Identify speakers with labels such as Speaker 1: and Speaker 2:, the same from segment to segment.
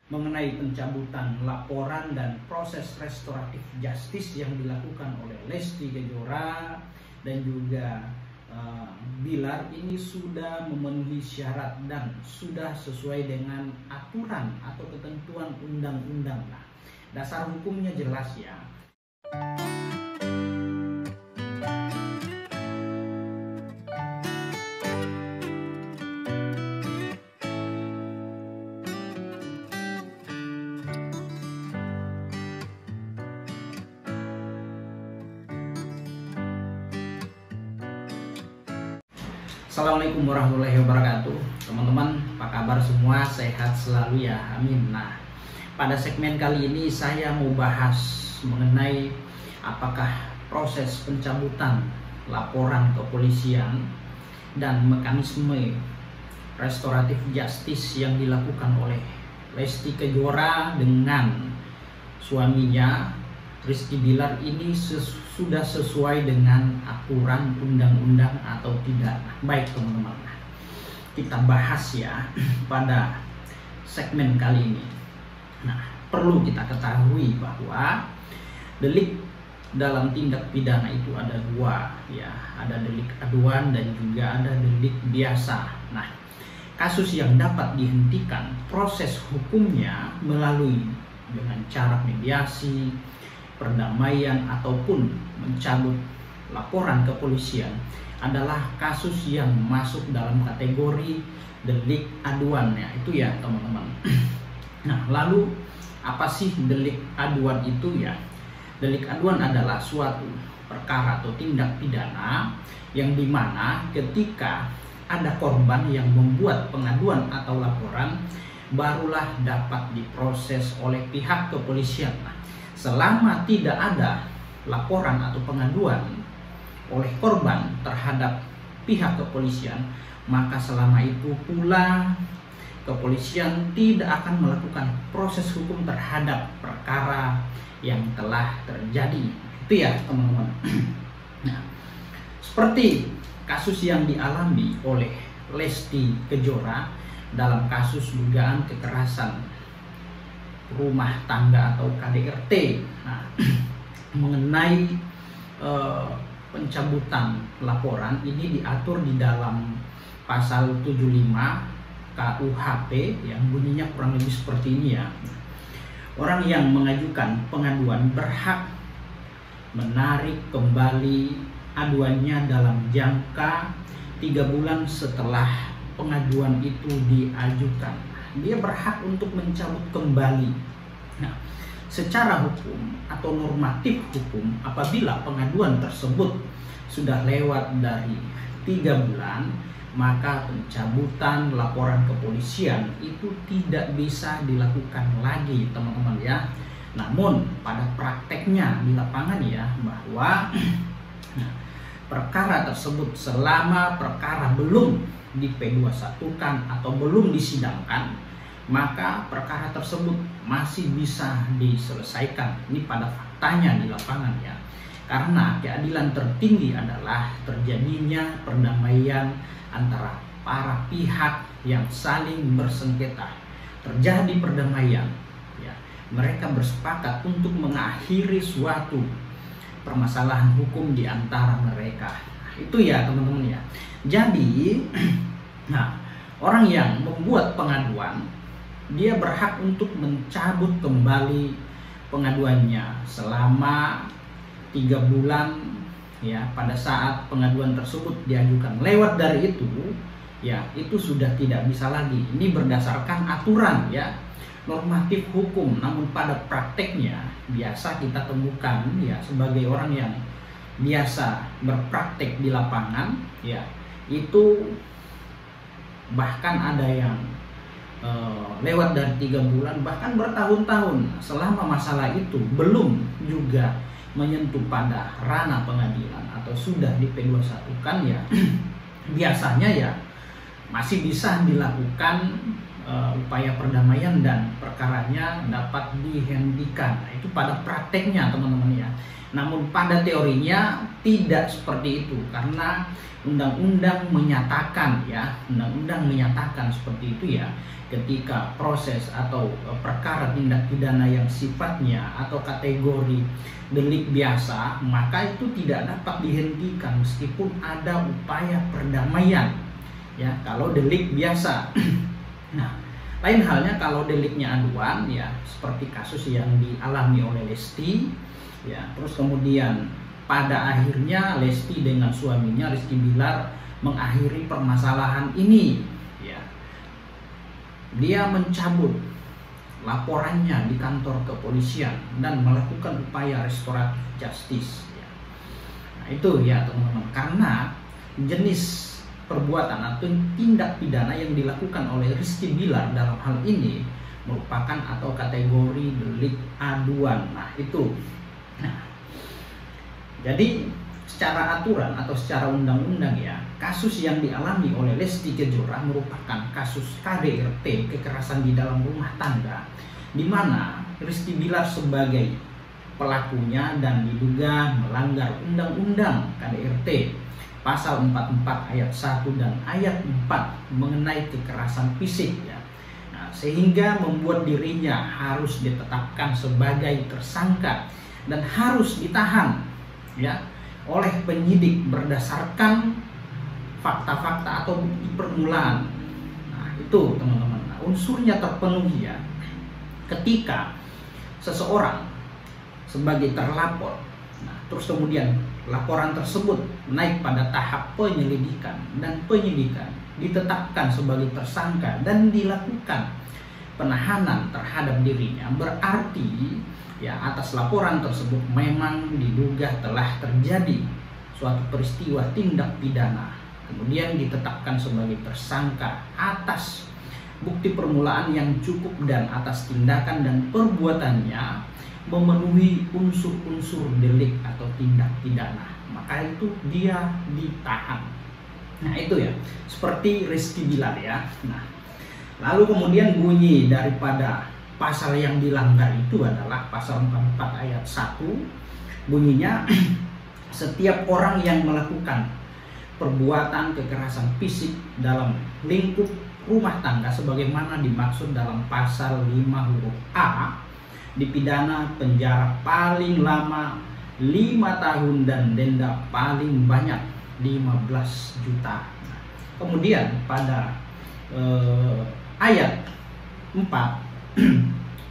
Speaker 1: mengenai pencabutan laporan dan proses restoratif justice yang dilakukan oleh Lesti Kejora dan juga Bilar ini sudah memenuhi syarat dan sudah sesuai dengan aturan atau ketentuan undang-undang. Nah, dasar hukumnya jelas ya. Assalamualaikum warahmatullahi wabarakatuh. Teman-teman, apa kabar semua? Sehat selalu ya, amin. Nah, pada segmen kali ini saya mau bahas mengenai apakah proses pencabutan laporan kepolisian dan mekanisme restoratif justice yang dilakukan oleh Lesti Kejora dengan suaminya Rizky Bilar ini sudah sesuai dengan aturan undang-undang atau tidak. Baik teman-teman, kita bahas ya pada segmen kali ini. Nah, perlu kita ketahui bahwa delik dalam tindak pidana itu ada dua ya, ada delik aduan dan juga ada delik biasa. Nah, kasus yang dapat dihentikan proses hukumnya melalui dengan cara mediasi, perdamaian ataupun mencabut laporan kepolisian adalah kasus yang masuk dalam kategori delik aduan ya, itu ya teman-teman. Nah, lalu apa sih delik aduan itu ya? Delik aduan adalah suatu perkara atau tindak pidana yang dimana ketika ada korban yang membuat pengaduan atau laporan barulah dapat diproses oleh pihak kepolisian. Nah, selama tidak ada laporan atau pengaduan oleh korban terhadap pihak kepolisian, maka selama itu pula kepolisian tidak akan melakukan proses hukum terhadap perkara yang telah terjadi. Itu ya teman-teman. Nah, seperti kasus yang dialami oleh Lesti Kejora dalam kasus dugaan kekerasan rumah tangga atau KDRT. Nah, mengenai pencabutan laporan ini diatur di dalam pasal 75 KUHP yang bunyinya kurang lebih seperti ini ya. Orang yang mengajukan pengaduan berhak menarik kembali aduannya dalam jangka 3 bulan setelah pengaduan itu diajukan. Dia berhak untuk mencabut kembali. Nah, secara hukum atau normatif hukum, apabila pengaduan tersebut sudah lewat dari 3 bulan, maka pencabutan laporan kepolisian itu tidak bisa dilakukan lagi teman-teman ya. Namun pada prakteknya di lapangan ya, bahwa perkara tersebut selama perkara belum di P21-kan atau belum disidangkan, maka perkara tersebut masih bisa diselesaikan. Ini pada faktanya di lapangan ya. Karena keadilan tertinggi adalah terjadinya perdamaian antara para pihak yang saling bersengketa. Terjadi perdamaian ya. Mereka bersepakat untuk mengakhiri suatu permasalahan hukum di antara mereka. Itu ya teman-teman ya. Jadi, nah, orang yang membuat pengaduan dia berhak untuk mencabut kembali pengaduannya selama 3 bulan ya. Pada saat pengaduan tersebut diajukan lewat dari itu ya, itu sudah tidak bisa lagi. Ini berdasarkan aturan ya, normatif hukum. Namun pada prakteknya biasa kita temukan ya, sebagai orang yang biasa berpraktek di lapangan ya, itu bahkan ada yang lewat dari 3 bulan bahkan bertahun-tahun selama masalah itu belum juga menyentuh pada ranah pengadilan atau sudah di P21 kan ya. Biasanya ya masih bisa dilakukan upaya perdamaian dan perkaranya dapat dihentikan. Nah, itu pada prakteknya teman-teman ya. Namun pada teorinya tidak seperti itu, karena undang-undang menyatakan ya, undang-undang menyatakan seperti itu ya, ketika proses atau perkara tindak pidana yang sifatnya atau kategori delik biasa, maka itu tidak dapat dihentikan meskipun ada upaya perdamaian ya, kalau delik biasa. Nah, lain halnya kalau deliknya aduan ya, seperti kasus yang dialami oleh Lesti ya, terus kemudian pada akhirnya Lesti dengan suaminya Rizky Bilar mengakhiri permasalahan ini ya. Dia mencabut laporannya di kantor kepolisian dan melakukan upaya restoratif justice ya. Nah, itu ya teman-teman, karena jenis perbuatan atau tindak pidana yang dilakukan oleh Rizky Bilar dalam hal ini merupakan atau kategori delik aduan. Nah, itu. Nah, jadi secara aturan atau secara undang-undang ya, kasus yang dialami oleh Lesti Kejora merupakan kasus KDRT, kekerasan di dalam rumah tangga, di mana Rizky Bilar sebagai pelakunya dan diduga melanggar undang-undang KDRT pasal 44 ayat 1 dan ayat 4 mengenai kekerasan fisik ya. Nah, sehingga membuat dirinya harus ditetapkan sebagai tersangka dan harus ditahan ya oleh penyidik berdasarkan fakta-fakta atau bukti permulaan. Nah, itu teman-teman. Nah, unsurnya terpenuhi ya ketika seseorang sebagai terlapor, nah, terus kemudian laporan tersebut naik pada tahap penyelidikan dan penyidikan, ditetapkan sebagai tersangka dan dilakukan penahanan terhadap dirinya, berarti ya atas laporan tersebut memang diduga telah terjadi suatu peristiwa tindak pidana, kemudian ditetapkan sebagai tersangka atas bukti permulaan yang cukup dan atas tindakan dan perbuatannya memenuhi unsur-unsur delik atau tindak pidana, maka itu dia ditahan. Nah, itu ya, seperti Rizky Bilar ya. Nah, lalu kemudian bunyi daripada pasal yang dilanggar itu adalah pasal 44 ayat 1. Bunyinya setiap orang yang melakukan perbuatan kekerasan fisik dalam lingkup rumah tangga sebagaimana dimaksud dalam pasal 5 huruf A dipidana penjara paling lama 5 tahun dan denda paling banyak 15 juta. Nah, kemudian pada ayat 4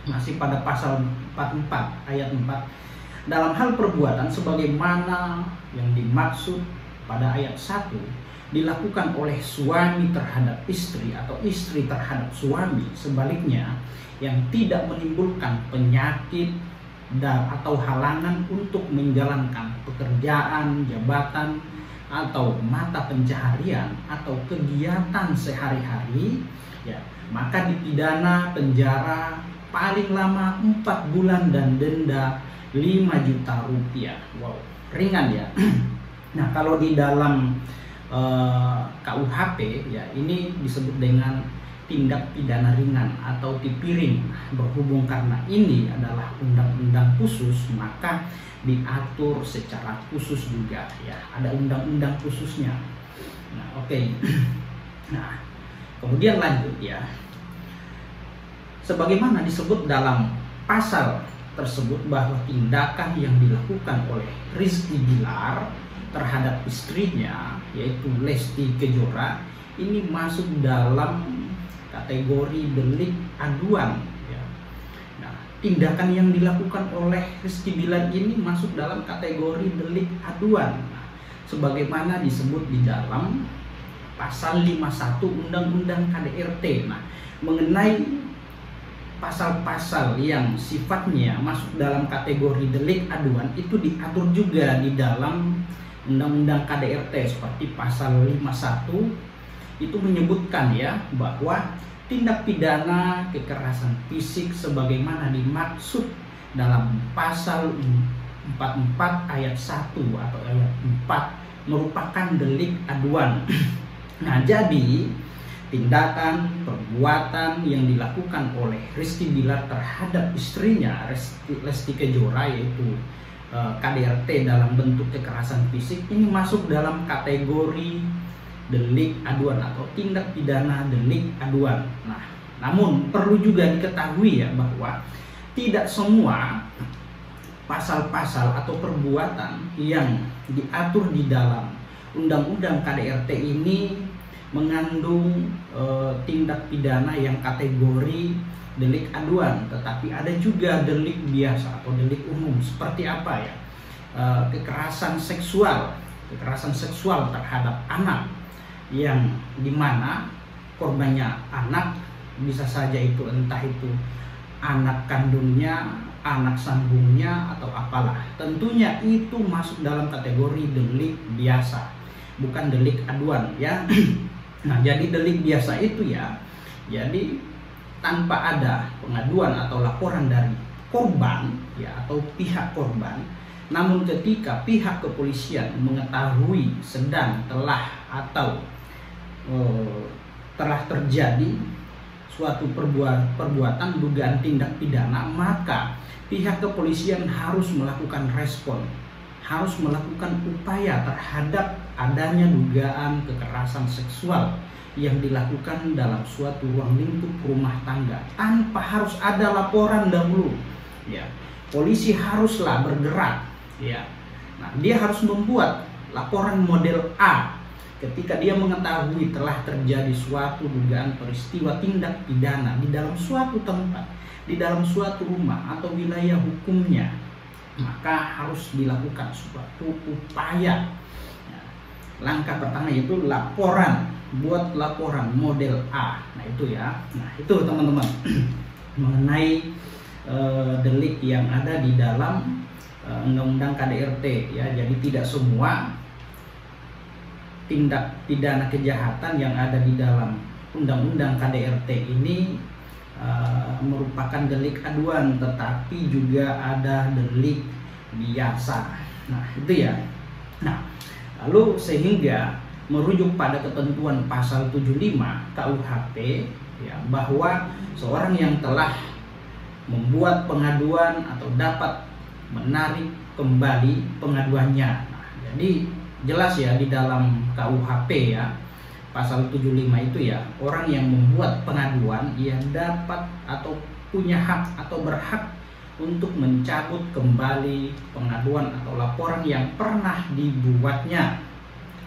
Speaker 1: masih pada pasal 44 ayat 4, dalam hal perbuatan sebagaimana yang dimaksud pada ayat 1 dilakukan oleh suami terhadap istri atau istri terhadap suami, sebaliknya yang tidak menimbulkan penyakit dan atau halangan untuk menjalankan pekerjaan, jabatan, atau mata pencaharian atau kegiatan sehari-hari ya, maka dipidana penjara paling lama 4 bulan dan denda 5 juta rupiah. Wow, ringan ya. Nah, kalau di dalam KUHP ya, ini disebut dengan tindak pidana ringan atau tipiring. Berhubung karena ini adalah undang-undang khusus, maka diatur secara khusus juga ya, ada undang-undang khususnya. Nah, oke. Nah, kemudian lanjut ya. Sebagaimana disebut dalam pasal tersebut bahwa tindakan yang dilakukan oleh Rizky Bilar terhadap istrinya yaitu Lesti Kejora ini masuk dalam kategori delik aduan ya. Nah, tindakan yang dilakukan oleh Rizky Bilar ini masuk dalam kategori delik aduan. Nah, sebagaimana disebut di dalam pasal 51 Undang-Undang KDRT. Nah, mengenai pasal-pasal yang sifatnya masuk dalam kategori delik aduan itu diatur juga di dalam Undang-Undang KDRT, seperti pasal 51 itu menyebutkan ya bahwa tindak pidana kekerasan fisik sebagaimana dimaksud dalam pasal 44 ayat 1 atau ayat 4 merupakan delik aduan. Nah, jadi tindakan, perbuatan yang dilakukan oleh Rizky Bilar terhadap istrinya Lesti Kejora, yaitu KDRT dalam bentuk kekerasan fisik, ini masuk dalam kategori delik aduan atau tindak pidana delik aduan. Nah, namun perlu juga diketahui ya bahwa tidak semua pasal-pasal atau perbuatan yang diatur di dalam Undang-Undang KDRT ini mengandung tindak pidana yang kategori delik aduan, tetapi ada juga delik biasa atau delik umum. Seperti apa ya? Kekerasan seksual terhadap anak, yang dimana korbannya anak, bisa saja itu entah itu anak kandungnya, anak sambungnya, atau apalah. Tentunya itu masuk dalam kategori delik biasa, bukan delik aduan ya. Nah, jadi delik biasa itu ya, jadi tanpa ada pengaduan atau laporan dari korban ya atau pihak korban, namun ketika pihak kepolisian mengetahui sedang telah terjadi suatu perbuatan dugaan tindak pidana, maka pihak kepolisian harus melakukan respon, harus melakukan upaya terhadap adanya dugaan kekerasan seksual yang dilakukan dalam suatu ruang lingkup rumah tangga tanpa harus ada laporan dahulu ya. Polisi haruslah bergerak ya. Nah, dia harus membuat laporan model A ketika dia mengetahui telah terjadi suatu dugaan peristiwa tindak pidana di dalam suatu tempat, di dalam suatu rumah atau wilayah hukumnya, maka harus dilakukan suatu upaya. Langkah pertama itu laporan, buat laporan model A. Nah itu ya, nah itu teman-teman mengenai delik yang ada di dalam Undang-Undang KDRT ya. Jadi tidak semua tindak pidana kejahatan yang ada di dalam Undang-Undang KDRT ini merupakan delik aduan, tetapi juga ada delik biasa. Nah itu ya. Nah, lalu sehingga merujuk pada ketentuan pasal 75 KUHP ya, bahwa seorang yang telah membuat pengaduan atau dapat menarik kembali pengaduannya. Nah, jadi jelas ya di dalam KUHP ya, pasal 75 itu ya, orang yang membuat pengaduan ia dapat atau punya hak atau berhak untuk mencabut kembali pengaduan atau laporan yang pernah dibuatnya.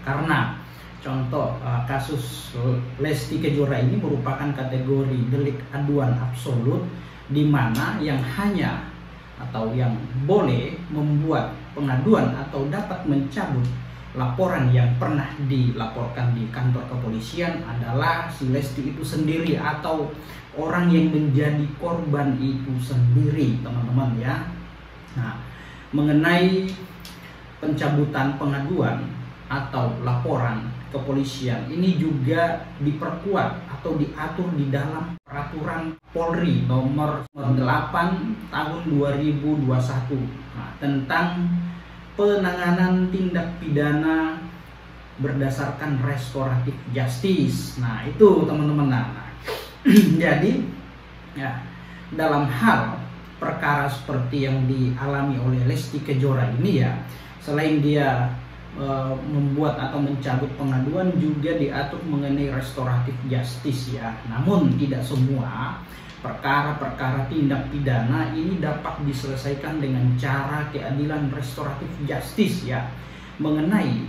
Speaker 1: Karena contoh kasus Lesti Kejora ini merupakan kategori delik aduan absolut, di mana yang hanya atau yang boleh membuat pengaduan atau dapat mencabut laporan yang pernah dilaporkan di kantor kepolisian adalah si Lesti itu sendiri atau orang yang menjadi korban itu sendiri, teman-teman ya. Nah, mengenai pencabutan pengaduan atau laporan kepolisian ini juga diperkuat atau diatur di dalam peraturan Polri nomor 8 tahun 2021 tentang penanganan tindak pidana berdasarkan restoratif justice. Nah itu teman-teman. Jadi ya, dalam hal perkara seperti yang dialami oleh Lesti Kejora ini ya, selain dia membuat atau mencabut pengaduan, juga diatur mengenai restoratif justice ya. Namun tidak semua perkara-perkara tindak pidana ini dapat diselesaikan dengan cara keadilan restoratif justice ya. Mengenai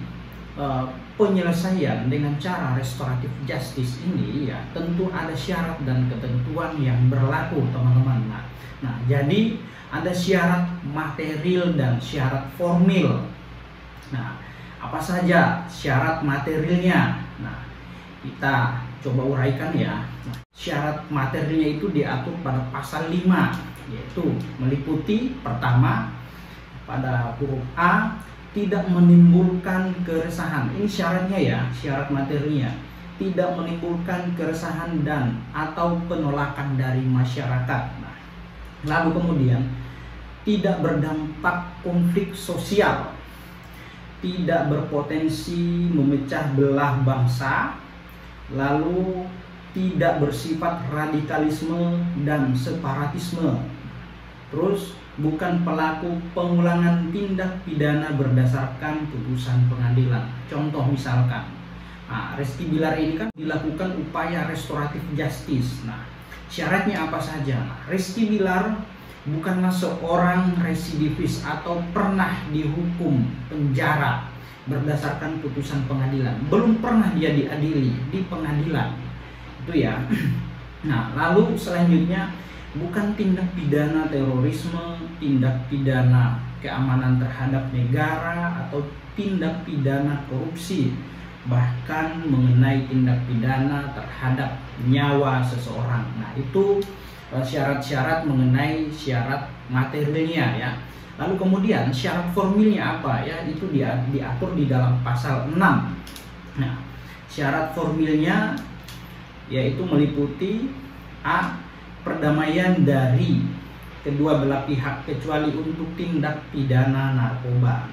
Speaker 1: penyelesaian dengan cara restoratif justice ini ya, tentu ada syarat dan ketentuan yang berlaku, teman-teman. Nah, jadi ada syarat material dan syarat formil. Nah, apa saja syarat materialnya? Nah, kita coba uraikan ya. Nah, syarat materialnya itu diatur pada pasal 5, yaitu meliputi pertama pada huruf A, tidak menimbulkan keresahan. Ini syaratnya ya, syarat materinya. Tidak menimbulkan keresahan dan atau penolakan dari masyarakat. Nah, lalu kemudian tidak berdampak konflik sosial, tidak berpotensi memecah belah bangsa, lalu tidak bersifat radikalisme dan separatisme. Terus bukan pelaku pengulangan tindak pidana berdasarkan putusan pengadilan. Contoh misalkan, Rizky Bilar ini kan dilakukan upaya restoratif justice. Nah, syaratnya apa saja? Rizky Bilar bukanlah seorang residivis atau pernah dihukum penjara berdasarkan putusan pengadilan. Belum pernah dia diadili di pengadilan. Itu ya. Nah, lalu selanjutnya bukan tindak pidana terorisme, tindak pidana keamanan terhadap negara, atau tindak pidana korupsi, bahkan mengenai tindak pidana terhadap nyawa seseorang. Nah, itu syarat-syarat mengenai syarat materialnya ya. Lalu kemudian syarat formilnya apa ya? Itu diatur di dalam pasal 6. Nah, syarat formilnya yaitu meliputi A. Perdamaian dari kedua belah pihak kecuali untuk tindak pidana narkoba.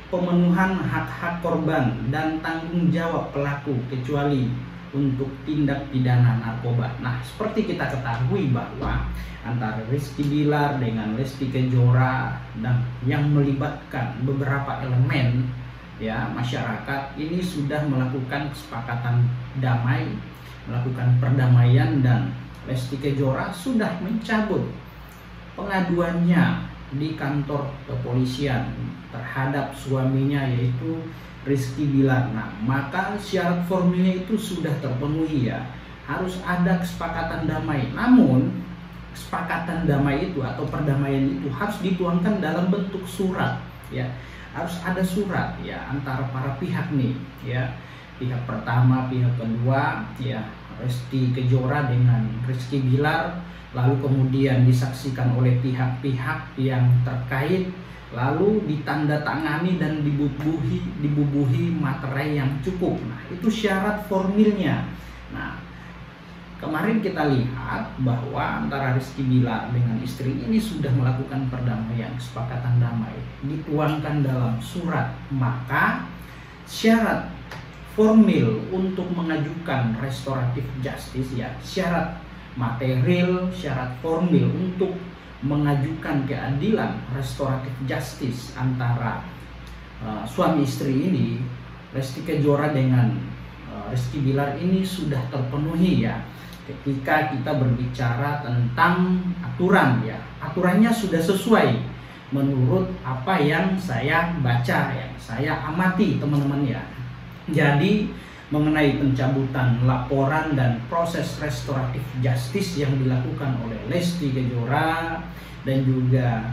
Speaker 1: Pemenuhan hak-hak korban dan tanggung jawab pelaku kecuali untuk tindak pidana narkoba. Nah, seperti kita ketahui bahwa antara Rizky Bilar dengan Lesti Kejora dan yang melibatkan beberapa elemen ya masyarakat ini sudah melakukan kesepakatan damai, melakukan perdamaian, dan Lesti Kejora sudah mencabut pengaduannya di kantor kepolisian terhadap suaminya yaitu Rizky Bilar. Nah, maka syarat formilnya itu sudah terpenuhi ya. Harus ada kesepakatan damai. Namun kesepakatan damai itu atau perdamaian itu harus dituangkan dalam bentuk surat ya. Harus ada surat ya antara para pihak nih ya. Pihak pertama, pihak kedua ya, Lesti Kejora dengan Rizky Bilar, lalu kemudian disaksikan oleh pihak-pihak yang terkait, lalu ditandatangani dan dibubuhi materai yang cukup. Nah, itu syarat formilnya. Nah, kemarin kita lihat bahwa antara Rizky Bilar dengan istri ini sudah melakukan perdamaian, kesepakatan damai, dituangkan dalam surat. Maka syarat formil untuk mengajukan restoratif justice ya, syarat material, syarat formil untuk mengajukan keadilan restoratif justice antara suami istri ini, Lesti Kejora dengan Rizky Bilar ini sudah terpenuhi ya. Ketika kita berbicara tentang aturan ya, aturannya sudah sesuai menurut apa yang saya baca ya, saya amati teman-teman ya. Jadi mengenai pencabutan laporan dan proses restoratif justice yang dilakukan oleh Lesti Kejora dan juga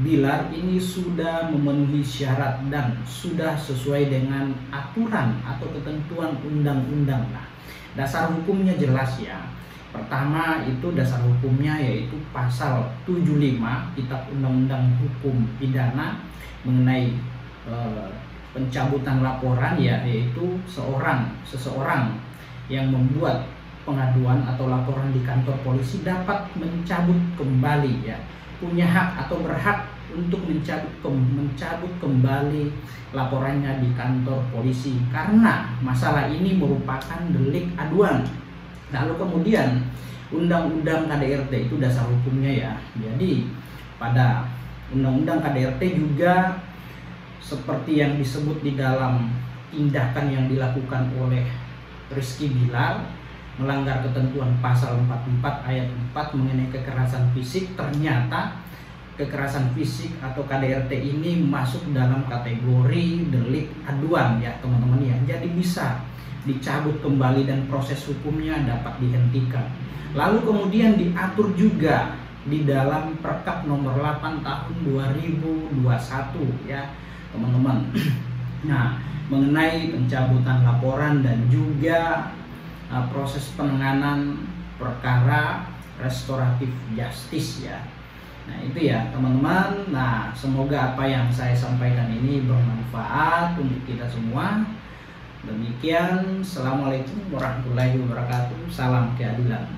Speaker 1: Bilar ini sudah memenuhi syarat dan sudah sesuai dengan aturan atau ketentuan undang-undang. Nah, dasar hukumnya jelas ya. Pertama itu dasar hukumnya yaitu pasal 75 Kitab Undang-Undang Hukum Pidana mengenai pencabutan laporan ya, yaitu seseorang yang membuat pengaduan atau laporan di kantor polisi dapat mencabut kembali ya, punya hak atau berhak untuk mencabut kembali laporannya di kantor polisi karena masalah ini merupakan delik aduan. Lalu kemudian Undang-Undang KDRT itu dasar hukumnya ya. Jadi pada Undang-Undang KDRT juga seperti yang disebut di dalam tindakan yang dilakukan oleh Rizky Bilar melanggar ketentuan pasal 44 ayat 4 mengenai kekerasan fisik. Ternyata kekerasan fisik atau KDRT ini masuk dalam kategori delik aduan ya teman-teman ya. Jadi bisa dicabut kembali dan proses hukumnya dapat dihentikan. Lalu kemudian diatur juga di dalam Perkap nomor 8 tahun 2021 ya teman-teman. Nah, mengenai pencabutan laporan dan juga proses penanganan perkara restoratif justice ya. Nah, itu ya teman-teman. Nah, semoga apa yang saya sampaikan ini bermanfaat untuk kita semua. Demikian, assalamualaikum warahmatullahi wabarakatuh. Salam keadilan.